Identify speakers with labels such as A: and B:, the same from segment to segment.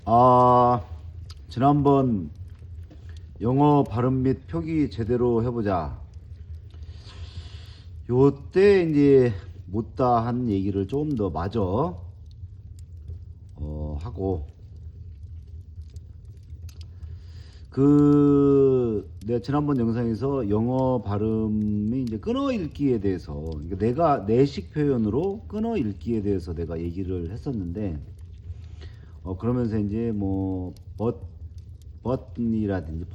A: 아, 지난번 영어 발음 및 표기 제대로 해보자. 요때 이제 못다 한 얘기를 조금 더 마저 하고, 내가 지난번 영상에서 영어 발음이 이제 끊어 읽기에 대해서, 그러니까 내가 내식 표현으로 끊어 읽기에 대해서 내가 얘기를 했었는데, 그러면서 이제 뭐 버튼이라든지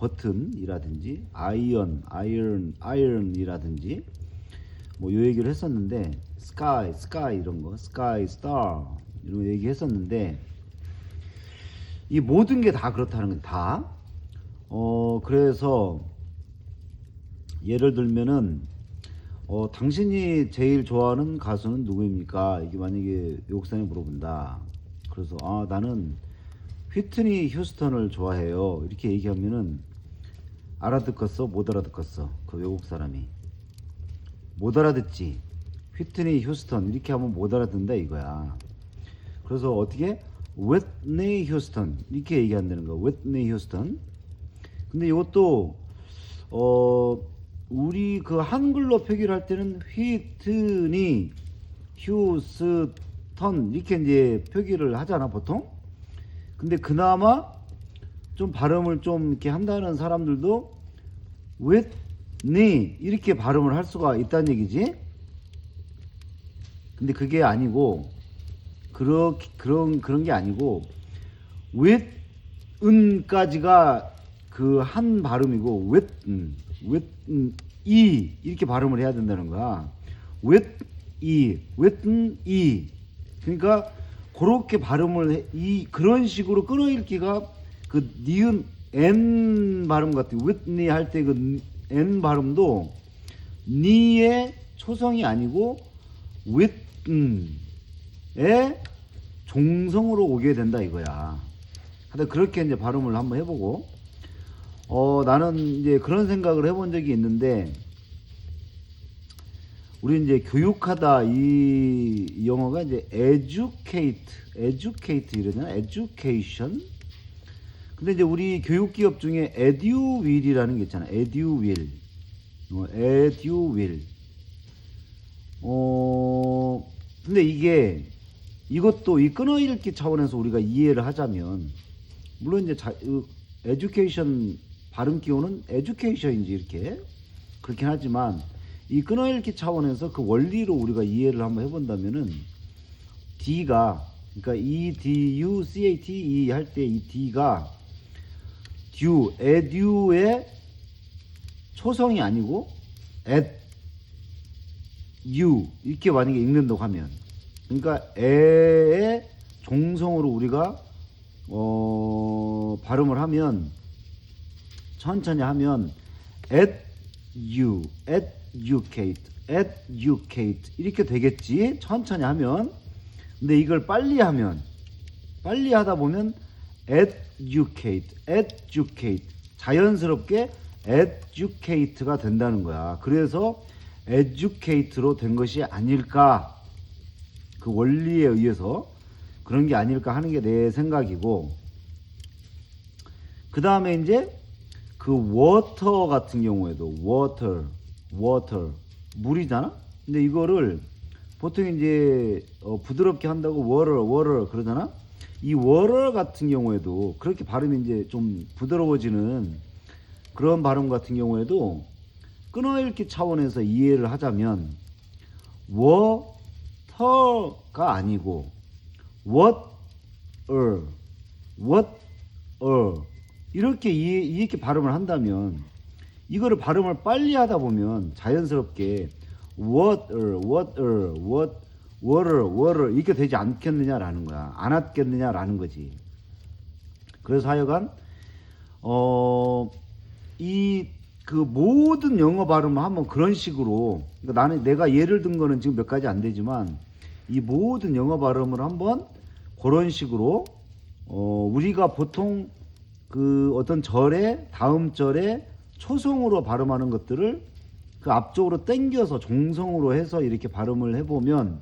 A: 아이언이라든지 뭐 요 얘기를 했었는데, 스카이 이런 거, 스카이 스타 이런 거 얘기했었는데, 이 모든 게 다 그렇다는 건 다. 그래서 예를 들면은 당신이 제일 좋아하는 가수는 누구입니까? 이게 만약에 외국사람이 물어본다. 그래서 나는 휘트니 휴스턴을 좋아해요. 이렇게 얘기하면은 알아듣겠어? 못 알아듣겠어? 그 외국 사람이 못 알아듣지. 휘트니 휴스턴 이렇게 하면 못 알아듣는다 이거야. 그래서 어떻게 휘트니 휴스턴 이렇게 얘기한다는 거야. 휘트니 휴스턴. 근데 이것도 우리 그 한글로 표기를 할 때는 휘트니 휴스턴 이렇게 이제 표기를 하잖아 보통. 근데 그나마 좀 발음을 좀 이렇게 한다는 사람들도 휘트니 이렇게 발음을 할 수가 있다는 얘기지. 근데 그게 아니고 그런 게 아니고 윗은까지가 그 한 발음이고 윗이 이렇게 발음을 해야 된다는 거야. 윗이 그러니까 그렇게 발음을 그런 식으로 끊어 읽기가 그 니은 N 발음 같아. 윗니 할 때 그 N 발음도 니의 초성이 아니고 윗의 종성으로 오게 된다 이거야. 하여튼 그렇게 이제 발음을 한번 해보고, 나는 이제 그런 생각을 해본 적이 있는데, 우리 이제 교육하다 이 영어가 이제 educate 이러잖아. education. 근데 이제 우리 교육기업 중에 eduwill이라는 게 있잖아. eduwill. 근데 이것도 이 끊어 읽기 차원에서 우리가 이해를 하자면, 물론 이제 education 발음 기호는 education인지 이렇게 그렇긴 하지만, 이 끊어 읽기 차원에서 그 원리로 우리가 이해를 한번 해본다면은, D가, 그러니까 educate 할 때 이 D가 edu의 초성이 아니고 edu 이렇게 만약에 읽는다고 하면, 그러니까 에의 종성으로 우리가 발음을 하면, 천천히 하면 educate 이렇게 되겠지. 천천히 하면. 근데 이걸 빨리 하다 보면 educate 자연스럽게 educate가 된다는 거야. 그래서 educate로 된 것이 아닐까, 그 원리에 의해서 그런 게 아닐까 하는 게 내 생각이고, 그 다음에 이제 그 water 같은 경우에도 water 물이잖아. 근데 이거를 보통 이제 부드럽게 한다고 water 그러잖아. 이 water 같은 경우에도 그렇게 발음이 이제 좀 부드러워지는 그런 발음 같은 경우에도 끊어 읽기 차원에서 이해를 하자면 water가 아니고 water 이렇게 발음을 한다면, 이거를 발음을 빨리 하다 보면 자연스럽게 water 이렇게 되지 않겠느냐라는 거야. 안 왔겠느냐라는 거지. 그래서 하여간 그 모든 영어 발음을 한번 그런 식으로, 그러니까 내가 예를 든 거는 지금 몇 가지 안 되지만, 이 모든 영어 발음을 한번 그런 식으로 우리가 보통 그 어떤 절에 다음 절에 초성으로 발음하는 것들을 그 앞쪽으로 당겨서 종성으로 해서 이렇게 발음을 해보면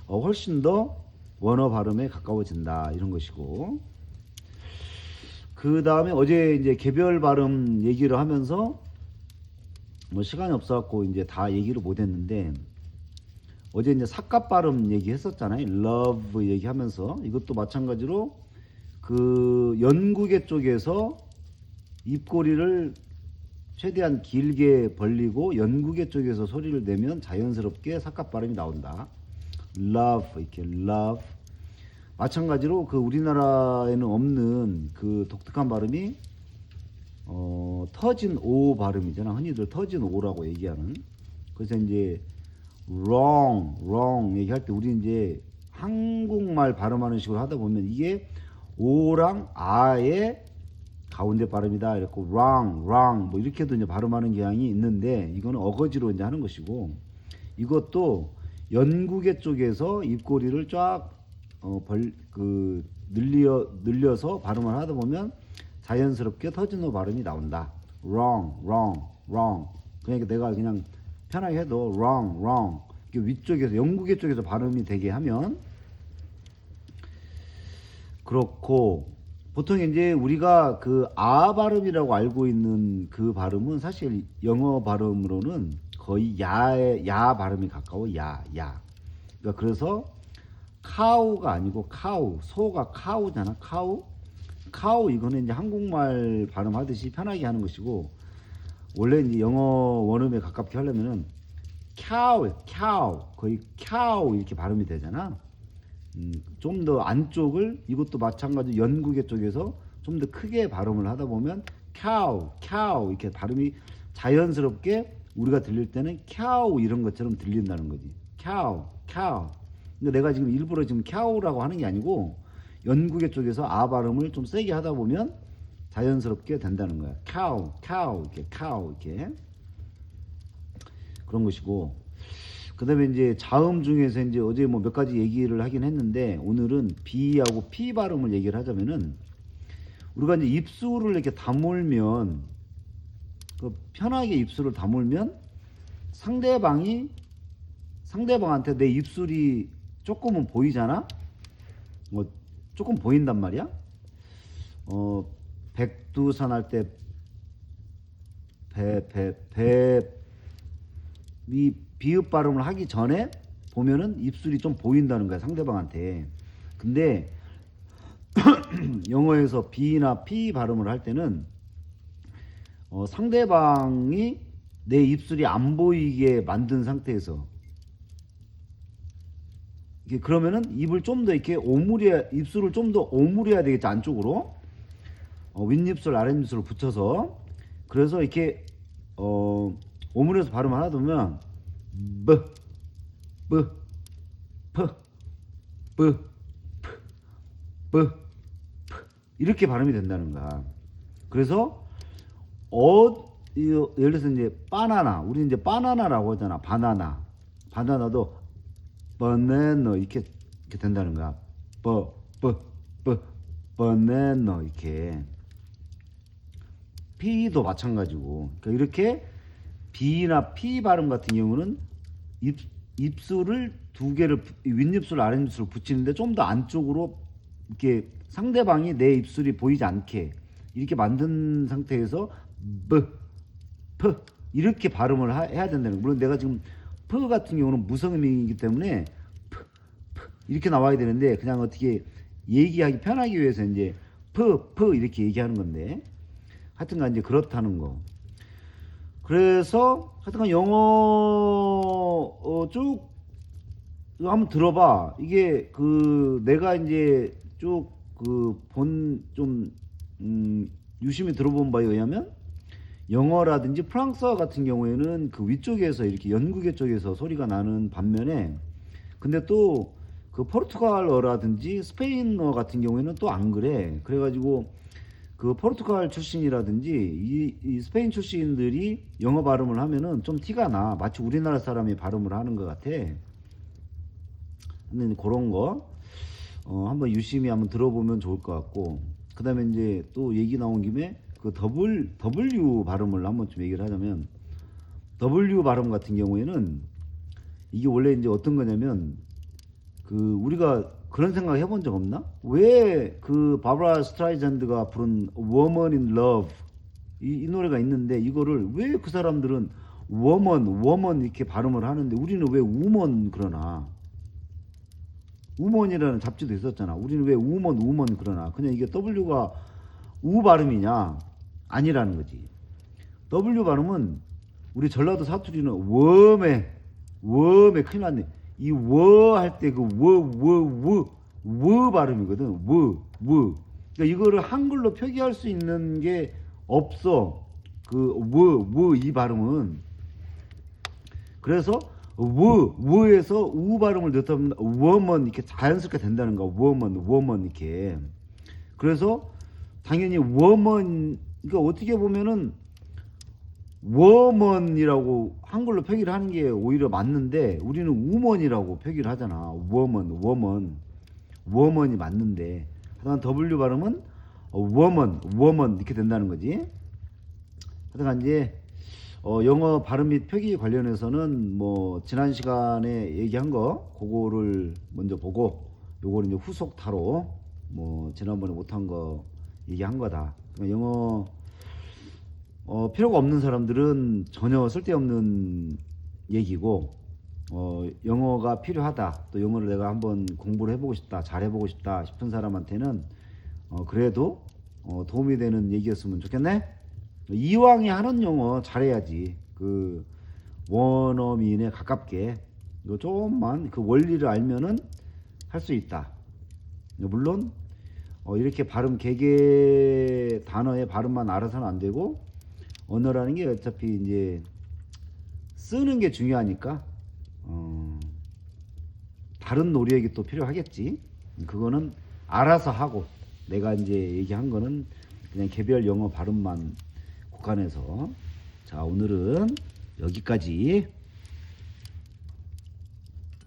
A: 훨씬 더 원어 발음에 가까워진다 이런 것이고, 그 다음에 어제 이제 개별 발음 얘기를 하면서 뭐 시간이 없어갖고 이제 다 얘기를 못했는데 어제 이제 삭갑 발음 얘기했었잖아요. love 얘기하면서 이것도 마찬가지로 그 연구계 쪽에서 입꼬리를 최대한 길게 벌리고 연구계 쪽에서 소리를 내면 자연스럽게 삭갑 발음이 나온다. love 이렇게 love. 마찬가지로 그 우리나라에는 없는 그 독특한 발음이 터진 오 발음이잖아. 흔히들 터진 오라고 얘기하는. 그래서 이제 wrong 얘기할 때 우리 이제 한국말 발음하는 식으로 하다 보면 이게 오랑 아의 가운데 발음이다. 이렇게 wrong 뭐 이렇게도 이제 발음하는 경향이 있는데 이거는 어거지로 이제 하는 것이고 이것도 연구계 쪽에서 입꼬리를 쫙 늘려서 발음을 하다 보면 자연스럽게 터진 오 발음이 나온다. wrong. 그러니까 내가 그냥 편하게 해도 wrong. 위쪽에서 연구계 쪽에서 발음이 되게 하면 그렇고 보통 이제 우리가 그 아 발음이라고 알고 있는 그 발음은 사실 영어 발음으로는 거의 야 발음이 가까워. 야. 그러니까 그래서 카우가 아니고 카우. 소가 카우잖아. 카우 이거는 이제 한국말 발음하듯이 편하게 하는 것이고 원래 이제 영어 원음에 가깝게 하려면은 cow 거의 cow 이렇게 발음이 되잖아. 좀 더 안쪽을 이것도 마찬가지 연구계 쪽에서 좀 더 크게 발음을 하다 보면 cow 이렇게 발음이 자연스럽게 우리가 들릴 때는 cow 이런 것처럼 들린다는 거지. cow. 근데 내가 지금 일부러 지금 cow라고 하는 게 아니고 연구계 쪽에서 아 발음을 좀 세게 하다 보면 자연스럽게 된다는 거야. cow 이렇게 그런 것이고. 그다음에 이제 자음 중에서 이제 어제 뭐 몇 가지 얘기를 하긴 했는데 오늘은 B하고 P 발음을 얘기를 하자면은 우리가 이제 입술을 이렇게 다물면 편하게 입술을 다물면 상대방한테 내 입술이 조금은 보이잖아. 뭐 조금 보인단 말이야. 백두산 할 때 이 비읍 발음을 하기 전에 보면은 입술이 좀 보인다는 거야, 상대방한테. 근데 영어에서 B나 P 발음을 할 때는 상대방이 내 입술이 안 보이게 만든 상태에서 그러면은 입을 좀 더 이렇게 입술을 좀 더 오므려야 되겠지, 안쪽으로. 윗입술 아랫입술을 붙여서. 그래서 이렇게 오므려서 발음을 하다 보면 이렇게 발음이 된다는 거야. 그래서 예를 들어서 이제 바나나, 우리 이제 바나나라고 하잖아. 바나나도 버네너 이렇게 된다는 거야. 버네너 이렇게. P도 마찬가지고. 그러니까 이렇게 B나 P 발음 같은 경우는 입술을 두 개를 윗입술 아랫입술을 붙이는데 좀 더 안쪽으로 이렇게 상대방이 내 입술이 보이지 않게 이렇게 만든 상태에서 이렇게 발음을 해야 된다는 거예요. 물론 내가 지금 P 같은 경우는 무성음이기 때문에 이렇게 나와야 되는데 그냥 어떻게 얘기하기 편하기 위해서 이제 이렇게 얘기하는 건데 하여튼간 이제 그렇다는 거. 그래서 하여튼간 영어 쭉 한번 들어봐. 이게 그 내가 이제 쭉 그 유심히 들어본 바에 의하면 영어라든지 프랑스어 같은 경우에는 그 위쪽에서 이렇게 연구계 쪽에서 소리가 나는 반면에 근데 또 그 포르투갈어라든지 스페인어 같은 경우에는 또 안 그래. 그래가지고 그 포르투갈 출신이라든지 이 스페인 출신들이 영어 발음을 하면은 좀 티가 나. 마치 우리나라 사람이 발음을 하는 것 같아. 근데 그런 거 한번 유심히 한번 들어보면 좋을 것 같고. 그 다음에 이제 또 얘기 나온 김에 그 W 발음을 한번 좀 얘기를 하자면 W 발음 같은 경우에는 이게 원래 이제 어떤 거냐면 그 우리가 그런 생각 해본 적 없나? 왜 그 바브라 스트라이잔드가 부른 Woman in Love 이 노래가 있는데 이거를 왜 그 사람들은 woman 이렇게 발음을 하는데 우리는 왜 woman 그러나? 우먼이라는 잡지도 있었잖아. 우리는 왜 우먼 그러나? 그냥 이게 W가 우 발음이냐? 아니라는 거지. W 발음은 우리 전라도 사투리는 웜에 큰일 났네. 이 워 할 때 그 워 발음이거든. 워. 그러니까 이거를 한글로 표기할 수 있는 게 없어. 그 이 발음은. 그래서 워에서 우 발음을 넣다 보면 워먼 이렇게 자연스럽게 된다는 거야. 워먼 이렇게. 그래서 당연히 워먼 그러니까 어떻게 보면은 워먼이라고 한글로 표기를 하는 게 오히려 맞는데 우리는 우먼이라고 표기를 하잖아. 워먼이 맞는데 하여간 W 발음은 워먼 이렇게 된다는 거지. 하여간 이제 영어 발음 및 표기 관련해서는 뭐 지난 시간에 얘기한 거 그거를 먼저 보고 요거는 이제 후속 타로 뭐 지난번에 못한 거 얘기한 거다. 그러니까 영어 필요가 없는 사람들은 전혀 쓸데없는 얘기고 영어가 필요하다 또 영어를 내가 한번 공부를 해보고 싶다 잘해보고 싶다 싶은 사람한테는 그래도 도움이 되는 얘기였으면 좋겠네. 이왕에 하는 영어 잘해야지. 그 원어민에 가깝게 이거 조금만 그 원리를 알면은 할 수 있다. 물론 이렇게 발음 개개 단어의 발음만 알아서는 안 되고 언어라는 게 어차피 이제 쓰는 게 중요하니까 다른 노력이 또 필요하겠지. 그거는 알아서 하고 내가 이제 얘기한 거는 그냥 개별 영어 발음만 국한해서 자 오늘은 여기까지.